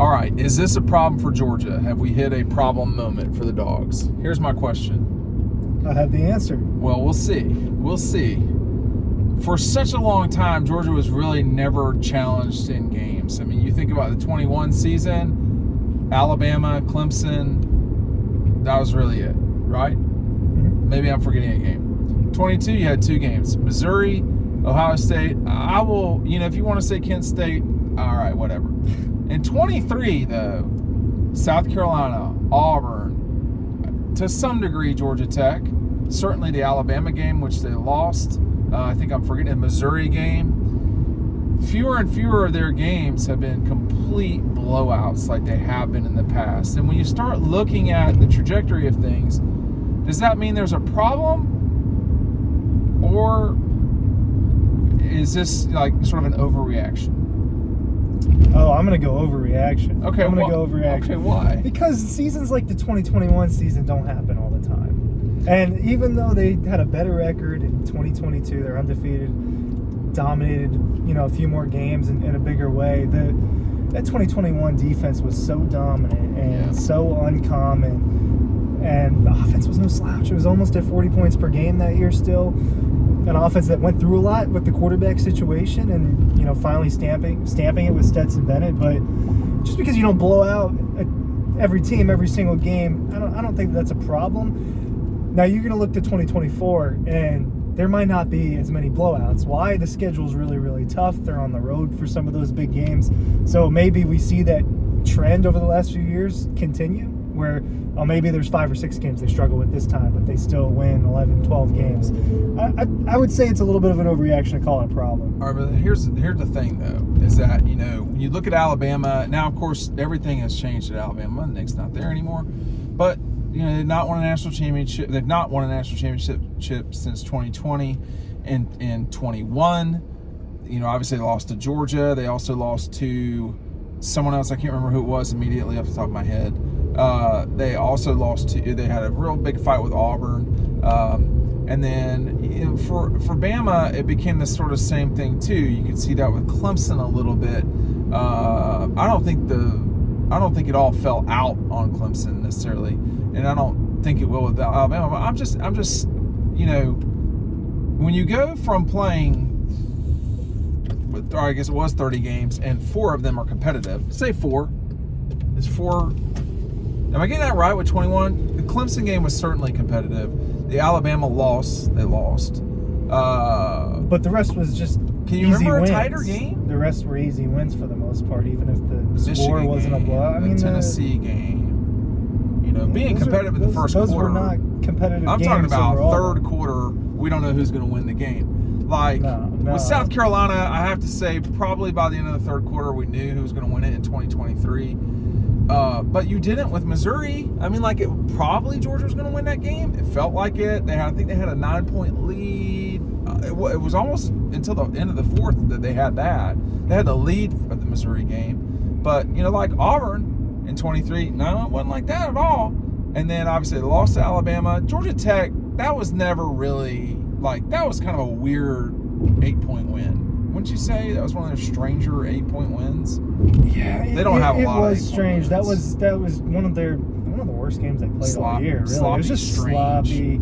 All right, is this a problem for Georgia? Have we hit a problem moment for the Dogs? Here's my question. I have the answer. Well, we'll see. We'll see. For such a long time, Georgia was really never challenged in games. I mean, you think about the 21 season, Alabama, Clemson, that was really it, right? Mm-hmm. Maybe I'm forgetting a game. 22, you had 2 games. Missouri, Ohio State. I will, if you want to say Kent State, all right, whatever. In 23, though, South Carolina, Auburn, to some degree, Georgia Tech, certainly the Alabama game, which they lost. I think I'm forgetting the Missouri game. Fewer and fewer of their games have been complete blowouts like they have been in the past. And when you start looking at the trajectory of things, does that mean there's a problem? Or is this like sort of an overreaction? Oh, I'm going to go overreaction. Okay, I'm going to go overreaction. Okay, why? Because seasons like the 2021 season don't happen all the time. And even though they had a better record in 2022, they're undefeated, dominated, a few more games in a bigger way. That 2021 defense was so dominant and so uncommon, and the offense was no slouch. It was almost at 40 points per game that year still. An offense that went through a lot with the quarterback situation and, finally stamping it with Stetson Bennett. But just because you don't blow out every team, every single game, I don't think that's a problem. Now, you're going to look to 2024, and there might not be as many blowouts. Why? The schedule's really, really tough. They're on the road for some of those big games. So maybe we see that trend over the last few years continue, where maybe there's 5 or 6 games they struggle with this time, but they still win 11, 12 games. I would say it's a little bit of an overreaction to call it a problem. All right, but here's the thing, though, is that, when you look at Alabama, now, of course, everything has changed at Alabama. Nick's not there anymore. But, they've not won a national championship. They've not won a national championship since 2020 and 21. Obviously they lost to Georgia. They also lost to someone else. I can't remember who it was immediately off the top of my head. They also lost to, they had a real big fight with Auburn. And then for Bama, it became this sort of same thing too. You could see that with Clemson a little bit. I don't think it all fell out on Clemson necessarily, and I don't think it will with Alabama. But I'm just, when you go from playing, or I guess it was 30 games, and 4 of them are competitive. Say 4. It's 4. Am I getting that right with 21? The Clemson game was certainly competitive. The Alabama loss, they lost. But the rest was just Can you remember a tighter game? The rest were easy wins for the most part, even if the score Michigan wasn't game, a blowout. The Tennessee game. Being competitive in the first those quarter. Those were not competitive I'm games talking about overall. third quarter, we don't know who's going to win the game. No. With South Carolina, I have to say probably by the end of the third quarter, we knew who was going to win it in 2023. But you didn't with Missouri. Probably Georgia was going to win that game. It felt like it. I think they had a 9-point lead. It was almost until the end of the fourth that they had that. They had the lead of the Missouri game. But, like Auburn in 23, no, it wasn't like that at all. And then, obviously, they lost to Alabama. Georgia Tech, that was never really, that was kind of a weird 8-point win. Wouldn't you say that was one of their stranger 8-point wins? Yeah, they don't have a lot of 8-point wins. It was strange. That was one of the worst games they played all year. Really, it was just sloppy.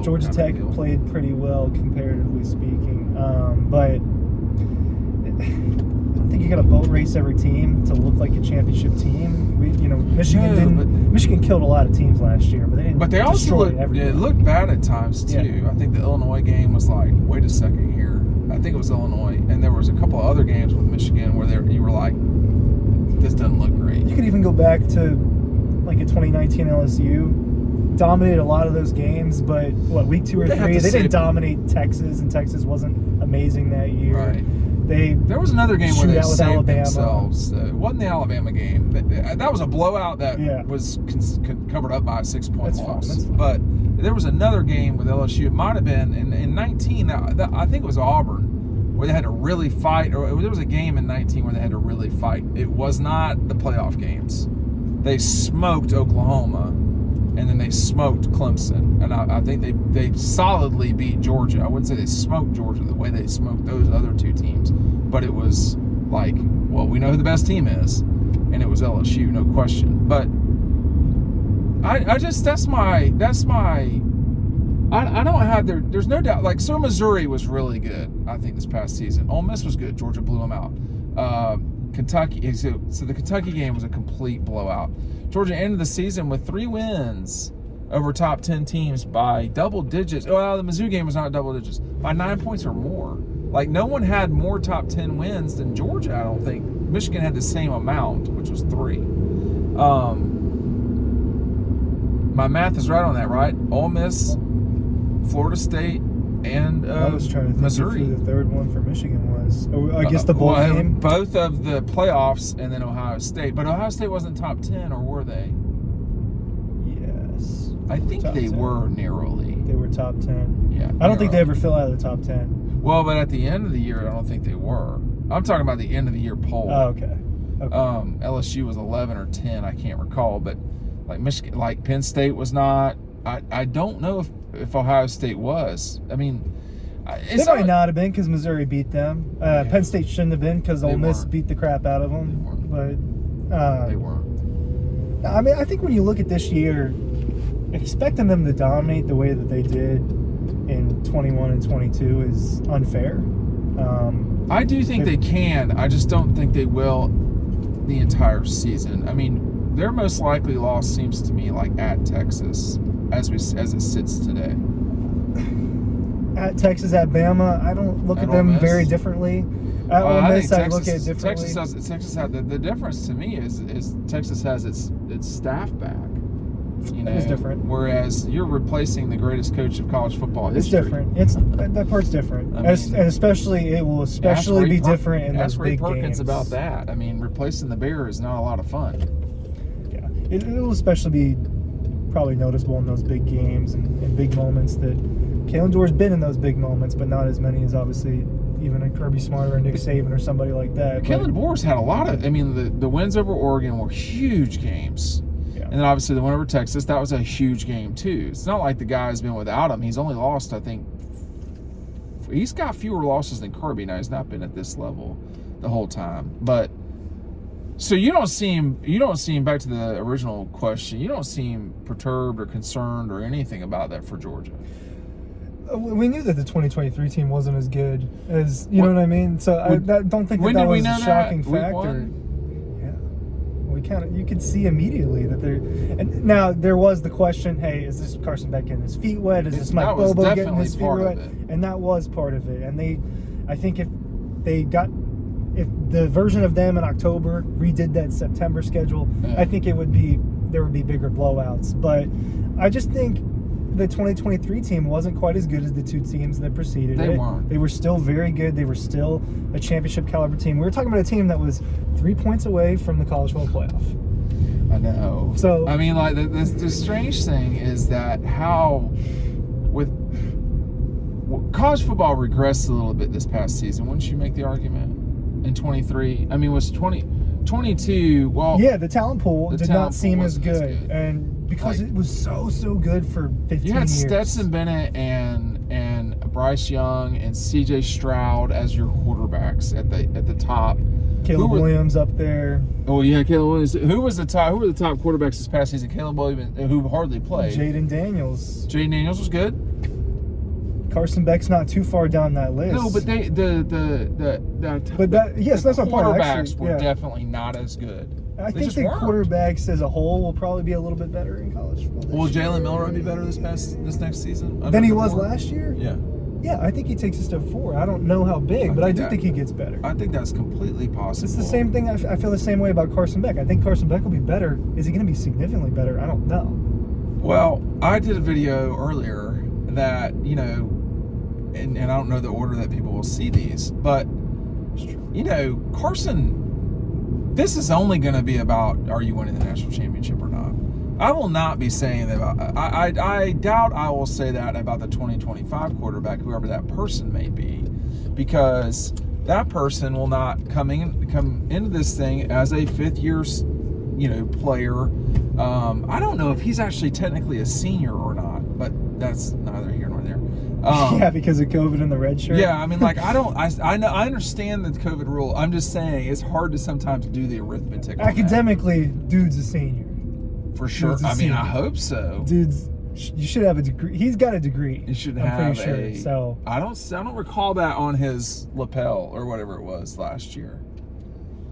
Georgia Tech played pretty well, comparatively speaking. But I don't think you got to boat race every team to look like a championship team. Michigan killed a lot of teams last year, but they didn't. But they also looked bad at times too. Yeah. I think the Illinois game was like, wait a second here. I think it was Illinois, and there was a couple of other games with Michigan where you were like, this doesn't look great. You could even go back to like a 2019 LSU, dominated a lot of those games, but week 2 or 3 they didn't dominate Texas, and Texas wasn't amazing that year. Right. There was another game where they saved Alabama. themselves. It wasn't the Alabama game. That was a blowout that was covered up by a 6-point loss. That's fine. But there was another game with LSU. It might have been in 19. I think it was Auburn, where they had to really fight. Or there was a game in 19 where they had to really fight. It was not the playoff games. They smoked Oklahoma, and then they smoked Clemson. And I think they solidly beat Georgia. I wouldn't say they smoked Georgia the way they smoked those other 2 teams. But it was we know who the best team is. and it was LSU, no question. But I don't have there's no doubt. Like, so Missouri was really good, I think, this past season. Ole Miss was good. Georgia blew them out. Kentucky, so the Kentucky game was a complete blowout. Georgia ended the season with 3 wins over top 10 teams by double digits. Well, the Mizzou game was not double digits, by 9 points or more. Like, no one had more top 10 wins than Georgia, I don't think. Michigan had the same amount, which was 3. My math is right on that, right? Ole Miss, Florida State, and I was trying to think Missouri. who the third one for Michigan was. I guess the bowl game. Both of the playoffs, and then Ohio State. But Ohio State wasn't top 10, or were they? Yes. I think Top they 10. were narrowly. They were top 10. Yeah. I don't think they ever fell out of the top 10. Well, but at the end of the year, I don't think they were. I'm talking about the end of the year poll. Oh, okay. LSU was 11 or 10, I can't recall, but like Michigan, like Penn State was not. I don't know if Ohio State was. I mean, They might not have been because Missouri beat them. Penn State shouldn't have been because Ole Miss beat the crap out of them. But they weren't. I mean, I think when you look at this year, expecting them to dominate the way that they did in 21 and 22 is unfair. I do think they can. I just don't think they will the entire season. I mean, their most likely loss seems to me like at Texas, as it sits today. At Texas, at Bama, I don't look at them very differently. At Ole Miss, I look at it differently. Texas had the difference to me is Texas has its staff back. You know, it's different. Whereas you're replacing the greatest coach of college football history. It's different. That part's different. And especially, it will especially be different in those big games. Ask Ray Perkins about that. I mean, replacing the Bear is not a lot of fun. Yeah, it will especially be probably noticeable in those big games and big moments that Kalen DeBoer's been in those big moments, but not as many as obviously even a Kirby Smart or Nick Saban or somebody like that. Kalen DeBoer's had a lot of. I mean, the wins over Oregon were huge games. And then obviously the win over Texas, that was a huge game too. It's not like the guy's been without him. He's only lost, I think, he's got fewer losses than Kirby. Now, he's not been at this level the whole time. But so you don't see him back to the original question, you don't seem perturbed or concerned or anything about that for Georgia. We knew that the 2023 team wasn't as good as, you know what I mean? So I don't think that was a shocking factor. You could see immediately that and now there was the question, hey, is this Carson Beck getting his feet wet? Is this Mike Bobo getting his feet wet? And that was part of it. And I think if the version of them in October redid that September schedule, I think there would be bigger blowouts. But I just think the 2023 team wasn't quite as good as the two teams that preceded it. Weren't. They were still very good. They were still a championship caliber team. We were talking about a team that was 3 points away from the college football playoff. I know. So I mean, like the strange thing is that college football regressed a little bit this past season. Wouldn't you make the argument? In 23, I mean, was 22? Well, yeah, the talent pool did not seem as good, and because it was so good for 15 years. You had Stetson Bennett and Bryce Young and C.J. Stroud as your quarterbacks at the top. Caleb Williams up there. Oh yeah, Caleb Williams. Who were the top quarterbacks this past season? Caleb Williams, who hardly played. Jaden Daniels. Jaden Daniels was good. Carson Beck's not too far down that list. No, but that's not part. Quarterbacks were definitely not as good. I think the quarterbacks as a whole will probably be a little bit better in college football. Will Jalen Milroe be better this next season than he was last year? Yeah. Yeah, I think he takes a step forward. I don't know how big, but I do think he gets better. I think that's completely possible. It's the same thing. I feel the same way about Carson Beck. I think Carson Beck will be better. Is he going to be significantly better? I don't know. Well, I did a video earlier that, you know, and I don't know the order that people will see these, but, you know, Carson, this is only going to be about, are you winning the national championship or not? I will not be saying that. I doubt I will say that about the 2025 quarterback, whoever that person may be, because that person will not come into this thing as a fifth-year, you know, player. I don't know if he's actually technically a senior or not, but that's neither here nor there. Yeah, because of COVID and the red shirt. Yeah, I mean, like, I know, I understand the COVID rule. I'm just saying it's hard to sometimes do the arithmetic. on that. Academically, dude's a senior. For sure. Dude's a I mean, senior. I hope so. Dude's, you should have a degree. He's got a degree. You should I'm have pretty sure. So I don't recall that on his lapel or whatever it was last year.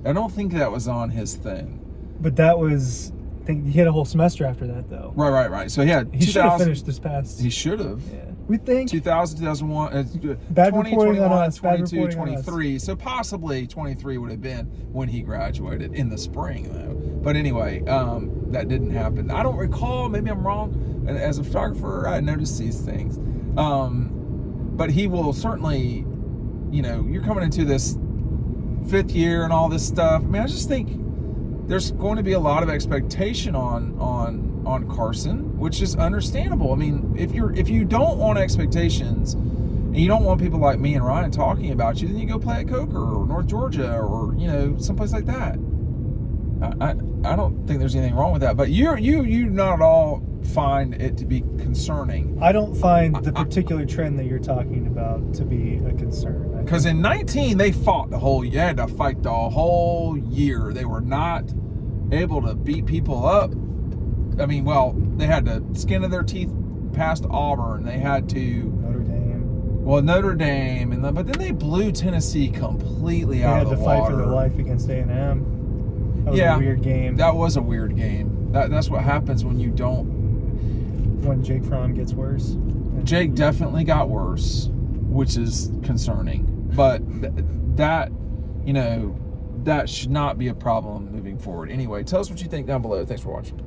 I don't think that was on his thing. but that was, I think he had a whole semester after that though. Right. So He should have finished this past. He should have. Yeah. We think 2000, 2001, Bad 20, reporting on 21, us, bad 22, reporting on us. 23. So possibly 23 would have been when he graduated in the spring, though. But anyway, that didn't happen. I don't recall. Maybe I'm wrong. And as a photographer, I notice these things. But he will certainly, you're coming into this 5th year and all this stuff. I mean, I just think there's going to be a lot of expectation on Carson, which is understandable. I mean, if you don't want expectations and you don't want people like me and Ryan talking about you, then you go play at Coker or North Georgia or someplace like that. I don't think there's anything wrong with that, but you not at all find it to be concerning. I don't find the particular trend that you're talking about to be a concern. Because in 19 they fought they had to fight the whole year. They were not able to beat people up. I mean, well, they had to skin of their teeth past Auburn. They had to Notre Dame, but then they blew Tennessee completely out of the water. They had to fight for their life against A&M. That was a weird game. That was a weird game. That's what happens when you don't. When Jake Fromm gets worse. Jake definitely got worse, which is concerning. But that should not be a problem moving forward. Anyway, tell us what you think down below. Thanks for watching.